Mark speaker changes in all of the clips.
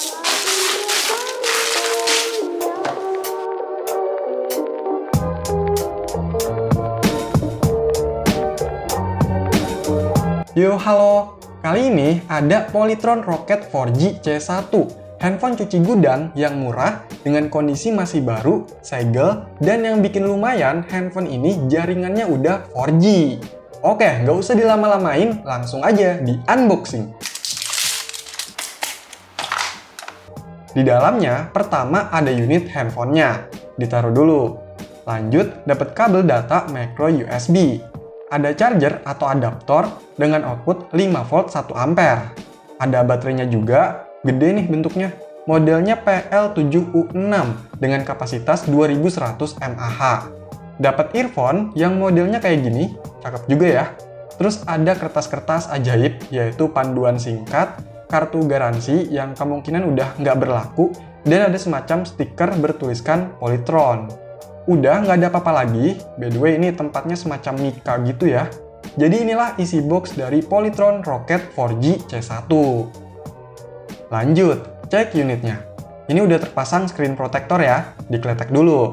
Speaker 1: Yo, halo! Kali ini ada Polytron Rocket 4G C1, handphone cuci gudang yang murah dengan kondisi masih baru, segel, dan yang bikin lumayan handphone ini jaringannya udah 4G. Oke, nggak usah dilama-lamain, langsung aja di unboxing. Di dalamnya, pertama ada unit handphonenya, ditaruh dulu. Lanjut, dapat kabel data micro USB. Ada charger atau adaptor dengan output 5 volt 1 ampere. Ada baterainya juga, gede nih bentuknya. Modelnya PL7U6 dengan kapasitas 2100 mAh. Dapat earphone yang modelnya kayak gini, cakep juga ya. Terus ada kertas-kertas ajaib, yaitu panduan singkat, kartu garansi yang kemungkinan udah nggak berlaku, dan ada semacam stiker bertuliskan Polytron. Udah nggak ada apa-apa lagi, by the way ini tempatnya semacam Mika gitu ya. Jadi inilah isi box dari Polytron Rocket 4G C1. Lanjut, cek unitnya. Ini udah terpasang screen protector ya, dikletek dulu.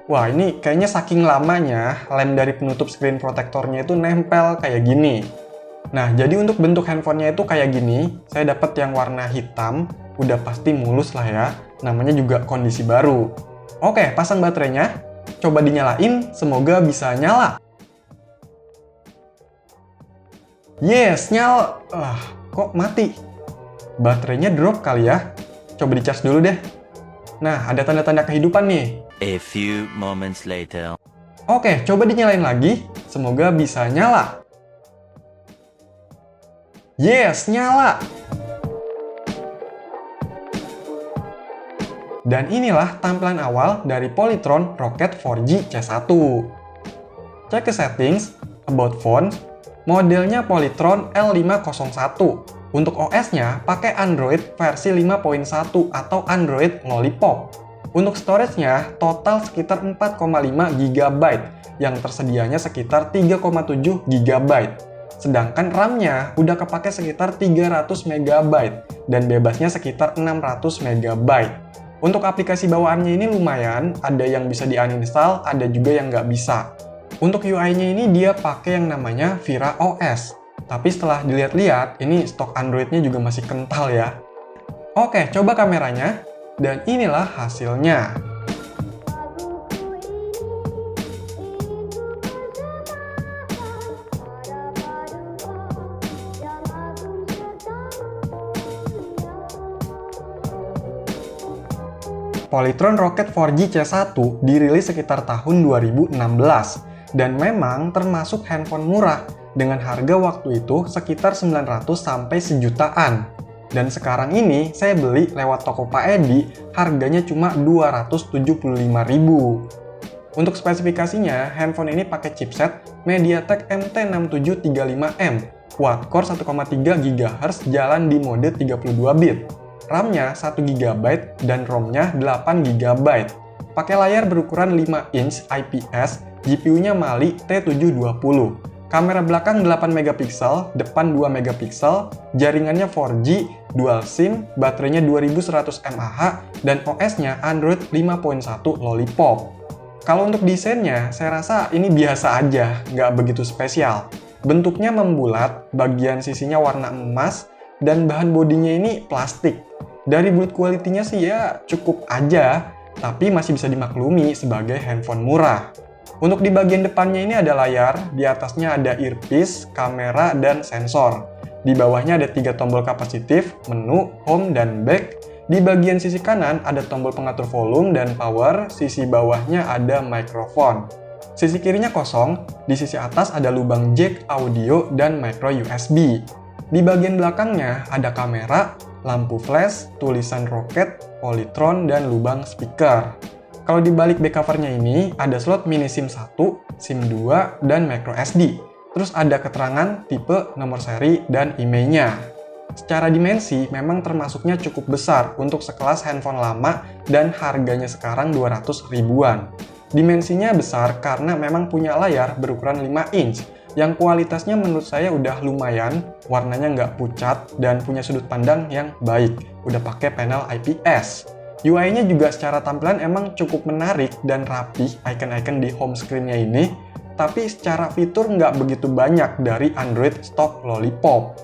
Speaker 1: Wah, ini kayaknya saking lamanya, lem dari penutup screen protectornya itu nempel kayak gini. Nah, jadi untuk bentuk handphonenya itu kayak gini, saya dapat yang warna hitam, udah pasti mulus lah ya, namanya juga kondisi baru. Oke, pasang baterainya, coba dinyalain, semoga bisa nyala. Yes, nyala. Kok mati? Baterainya drop kali ya? Coba dicas dulu deh. Nah, ada tanda-tanda kehidupan nih.
Speaker 2: A few moments later.
Speaker 1: Oke, coba dinyalain lagi, semoga bisa nyala. Yes, nyala! Dan inilah tampilan awal dari Polytron Rocket 4G C1. Cek ke settings, about phone, modelnya Polytron L501. Untuk OS-nya pakai Android versi 5.1 atau Android Lollipop. Untuk storage-nya total sekitar 4,5 GB, yang tersedianya sekitar 3,7 GB. Sedangkan RAM-nya udah kepake sekitar 300 MB dan bebasnya sekitar 600 MB. Untuk aplikasi bawaannya ini lumayan, ada yang bisa di-uninstall, ada juga yang nggak bisa. Untuk UI-nya ini dia pakai yang namanya Vira OS. Tapi setelah dilihat-lihat, ini stok Android-nya juga masih kental ya. Oke, coba kameranya. Dan inilah hasilnya. Polytron Rocket 4G C1 dirilis sekitar tahun 2016 dan memang termasuk handphone murah dengan harga waktu itu sekitar 900 sampai sejutaan. Dan sekarang ini saya beli lewat toko Pak Edi harganya cuma 275.000. Untuk spesifikasinya, handphone ini pakai chipset MediaTek MT6735M, quad-core 1,3 GHz jalan di mode 32 bit. RAM-nya 1 GB dan ROM-nya 8 GB. Pakai layar berukuran 5 inch IPS, GPU-nya Mali T720. Kamera belakang 8 MP, depan 2 MP, jaringannya 4G, dual SIM, baterainya 2100 mAh, dan OS-nya Android 5.1 Lollipop. Kalau untuk desainnya, saya rasa ini biasa aja, nggak begitu spesial. Bentuknya membulat, bagian sisinya warna emas, dan bahan bodinya ini plastik. Dari build quality-nya sih ya cukup aja, tapi masih bisa dimaklumi sebagai handphone murah. Untuk di bagian depannya ini ada layar, di atasnya ada earpiece, kamera, dan sensor. Di bawahnya ada 3 tombol kapasitif, menu, home, dan back. Di bagian sisi kanan ada tombol pengatur volume dan power, sisi bawahnya ada mikrofon. Sisi kirinya kosong, di sisi atas ada lubang jack audio dan micro USB. Di bagian belakangnya ada kamera, lampu flash, tulisan Rocket, Polytron, dan lubang speaker. Kalau di balik back covernya ini ada slot mini SIM 1, SIM 2, dan micro SD. Terus ada keterangan tipe, nomor seri, dan IMEI-nya. Secara dimensi memang termasuknya cukup besar untuk sekelas handphone lama dan harganya sekarang 200 ribuan. Dimensinya besar karena memang punya layar berukuran 5 inch yang kualitasnya menurut saya udah lumayan, warnanya nggak pucat, dan punya sudut pandang yang baik. Udah pakai panel IPS. UI-nya juga secara tampilan emang cukup menarik dan rapih icon-icon di home screen-nya ini, tapi secara fitur nggak begitu banyak dari Android stock Lollipop.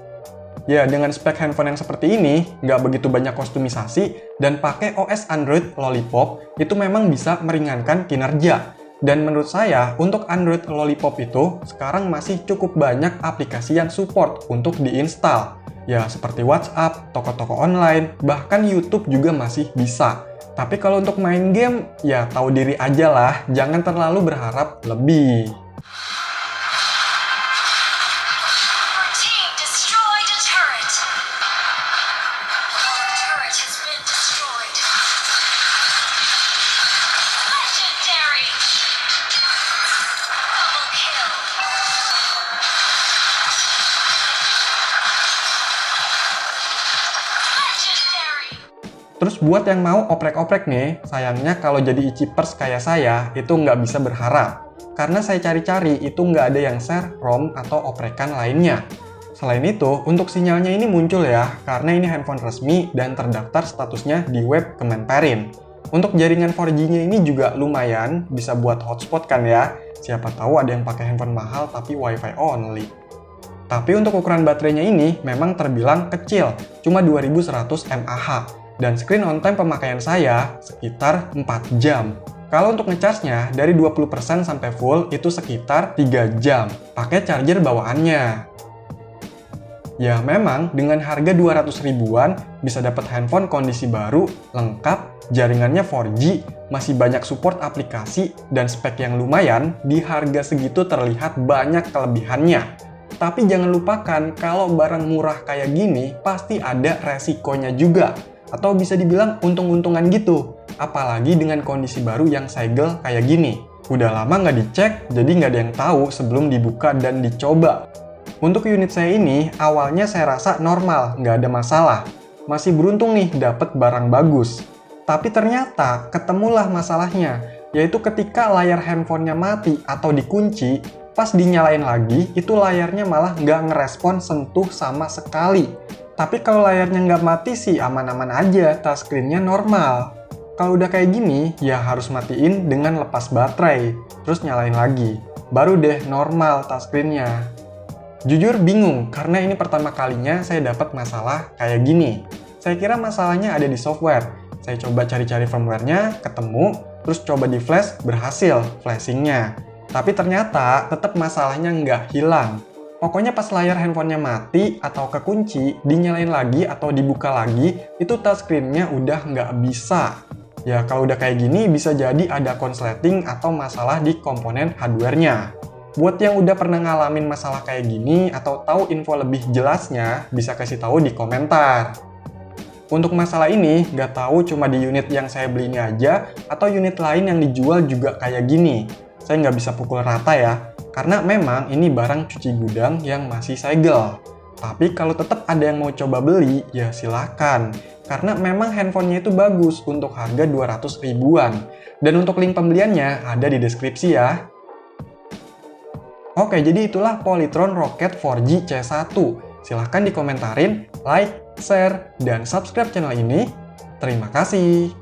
Speaker 1: Ya, dengan spek handphone yang seperti ini, nggak begitu banyak kostumisasi, dan pakai OS Android Lollipop, itu memang bisa meringankan kinerja. Dan menurut saya, untuk Android Lollipop itu, sekarang masih cukup banyak aplikasi yang support untuk diinstal. Ya, seperti WhatsApp, toko-toko online, bahkan YouTube juga masih bisa. Tapi kalau untuk main game, ya tahu diri aja lah, jangan terlalu berharap lebih. Terus buat yang mau oprek-oprek nih, sayangnya kalau jadi e-chippers kayak saya, itu nggak bisa berharap. Karena saya cari-cari, itu nggak ada yang share ROM atau oprekan lainnya. Selain itu, untuk sinyalnya ini muncul ya, karena ini handphone resmi dan terdaftar statusnya di web Kemenperin. Untuk jaringan 4G-nya ini juga lumayan, bisa buat hotspot kan ya. Siapa tahu ada yang pakai handphone mahal tapi Wi-Fi only. Tapi untuk ukuran baterainya ini memang terbilang kecil, cuma 2100 mAh. Dan screen on time pemakaian saya sekitar 4 jam. Kalau untuk ngecharge-nya dari 20% sampai full itu sekitar 3 jam. Pakai charger bawaannya. Ya memang dengan harga 200 ribuan bisa dapat handphone kondisi baru, lengkap, jaringannya 4G, masih banyak support aplikasi, dan spek yang lumayan, di harga segitu terlihat banyak kelebihannya. Tapi jangan lupakan kalau barang murah kayak gini pasti ada resikonya juga. Atau bisa dibilang untung-untungan gitu. Apalagi dengan kondisi baru yang segel kayak gini. Udah lama nggak dicek, jadi nggak ada yang tahu sebelum dibuka dan dicoba. Untuk unit saya ini, awalnya saya rasa normal, nggak ada masalah. Masih beruntung nih dapet barang bagus. Tapi ternyata ketemulah masalahnya, yaitu ketika layar handphonenya mati atau dikunci, pas dinyalain lagi, itu layarnya malah nggak ngerespon sentuh sama sekali. Tapi kalau layarnya nggak mati sih aman-aman aja, touchscreen-nya normal. Kalau udah kayak gini, ya harus matiin dengan lepas baterai, terus nyalain lagi. Baru deh normal touchscreen-nya. Jujur bingung, karena ini pertama kalinya saya dapat masalah kayak gini. Saya kira masalahnya ada di software. Saya coba cari-cari firmware-nya, ketemu, terus coba di flash, berhasil flashing-nya. Tapi ternyata tetap masalahnya nggak hilang. Pokoknya pas layar handphonenya mati atau kekunci, dinyalain lagi atau dibuka lagi, itu touchscreen-nya udah nggak bisa. Ya kalau udah kayak gini bisa jadi ada konsleting atau masalah di komponen hardware-nya. Buat yang udah pernah ngalamin masalah kayak gini atau tahu info lebih jelasnya, bisa kasih tahu di komentar. Untuk masalah ini, nggak tahu cuma di unit yang saya beli ini aja, atau unit lain yang dijual juga kayak gini. Saya nggak bisa pukul rata ya. Karena memang ini barang cuci gudang yang masih segel. Tapi kalau tetap ada yang mau coba beli, ya silakan. Karena memang handphonenya itu bagus untuk harga 200 ribuan. Dan untuk link pembeliannya ada di deskripsi ya. Oke, jadi itulah Polytron Rocket 4G C1. Silahkan dikomentarin, like, share, dan subscribe channel ini. Terima kasih.